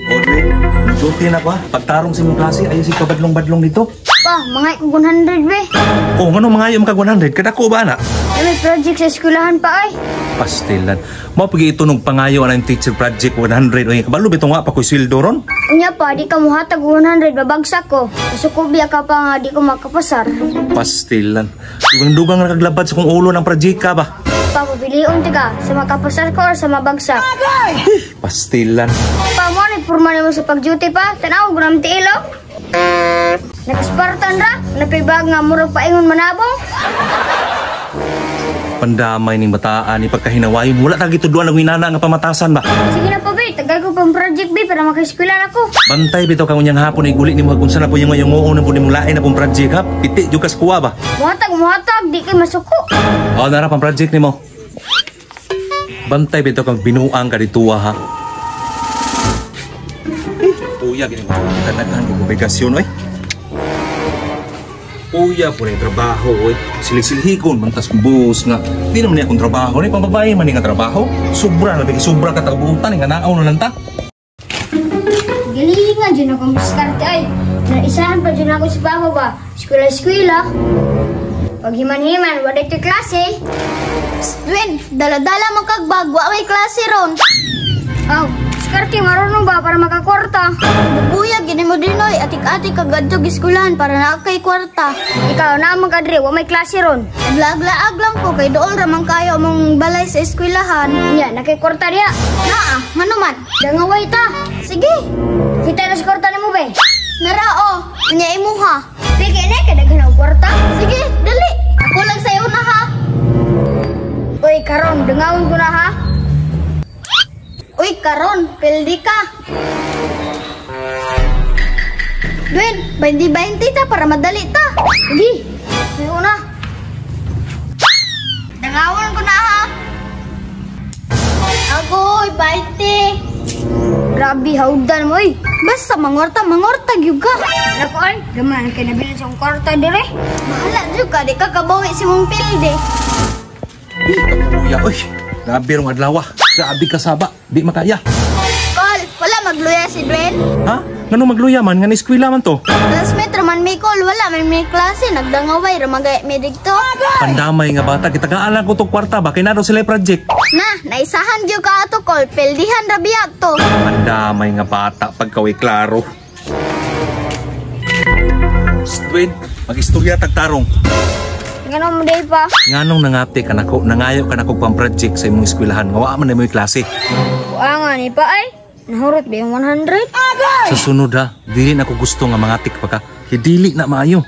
Audrey, nagduty na ko ha. Pagtarong sa imong klase, ayaw si kabadlong-badlong dito. Pa, mga ko 100 be. Oh, ngano mga ayaw maka 100? Kadako ba na? May project sa eskwelahan pa ay. Pastilan. Mo pagi itunog pangayo ang teacher project 100. Oy, kabalo bitaw nga pa ko sildo ron. Unya pa, di ka muhatag 100, babagsak ko. Sukubi ka pa nga, di ko makapasar. Pastilan. Dugang-dugang nakaglabad sa kong ulo ng project ka ba? Papapiliun ka, sa makapasar ko or sa mabagsak. Pastilan. Pa mo, nipurma mo sa pag-duty pa. Tanaw, gunam tiilo. Nakaspartan ra, napibag nga murag paingon manabong. Pandamay ning bataan ni pagkahinawayon. Wala tagi tudluan ang winana nga pamatasan ba? Sige na pa be, tagal ko pang project be para makaeskwela ako. Bantay bitaw kang unyang hapon ay guli ni mo kung saan na po yung uuna po ni mong lain na pong project ha. Piti yung kaskuha ba? Muhatag, di kayo masuko. O, nara pang project ni mo. Bantay bitaw kang binuang ka dituwa ha. Uya, gini mo. Tandaan mo obligasyon, oy. Uya po na yung trabaho, oy. Silig-silhikon, mantas kong bus nga. Di naman niya akong trabaho, oy. Pambabae man nga trabaho. Sobra na, sobra ka tagubutan, nga naaw na lang ta. Galing nga, dyan ako maskarte ay. Naisahan pa dyan ako sa baho ba? Eskwela-eskwela. Pag himan-himan, wala ito klase. Twin, dala-dala mo kagbag, wa may klase ron. Aw, skarte, marunong ba para makakwarta? Bubuya, gini mo din oy, atik-atik kagadtog eskulan para na kay kwarta. Ikaw naman kadre, wa may klase ron. Naglaag-laag lang ko, kay doon ramang kayo mong balay sa eskwelahan. Nya, nakikwarta diya. Naa, manuman. Dangaway ta. Sige. Kita na sa kwarta ni mo, be. Narao, anya imuha. Piki na, kadaghan ang kwarta. Sige, dali. Ako lang sa'yo na ha. Uy, karon, dangawin ko na ha. Uy, karon, pildi ka. Dwayne, 20-20 ta para madali ta. Sige, sayo na. Dangawan ko na ha. Agoy, 20. Grabe, haudan mo, uy. Basta mangorta gyud ka. Naku, ay, gaman ka nabilin sa kwarta dire. Mahala gyud ka, di ka kabawi si mong pildi. Uya, oy. Grabe rong adlaw. Grabe ka saba. Di makaya. Call, wala magluya si Dwayne. Ha? Ngano magluya man? Nga eskwela man to? Classmate raman may call, wala may klase, nagdangaway, ramagay may digto. Pandamay nga bata. Kitagaalan ko to kwarta ba? Kaya na daw sila project. Na, naisahan gyud ka ato call, pildihan ra biya to. Pandamay nga bata. Pagkaway klaro. Stwin, mag-istorya tagtarong. Ngano mo day pa? Nganong nangati ka nako, nangayo ka nako pang project sa imong eskwelahan. Ngawa man na mo yung klase. Kuha nga ni pa ay. Nahurot ba yung 100? Sa sunod ha, dili na ako gusto nga mangatik pa ka. Hidili na maayo.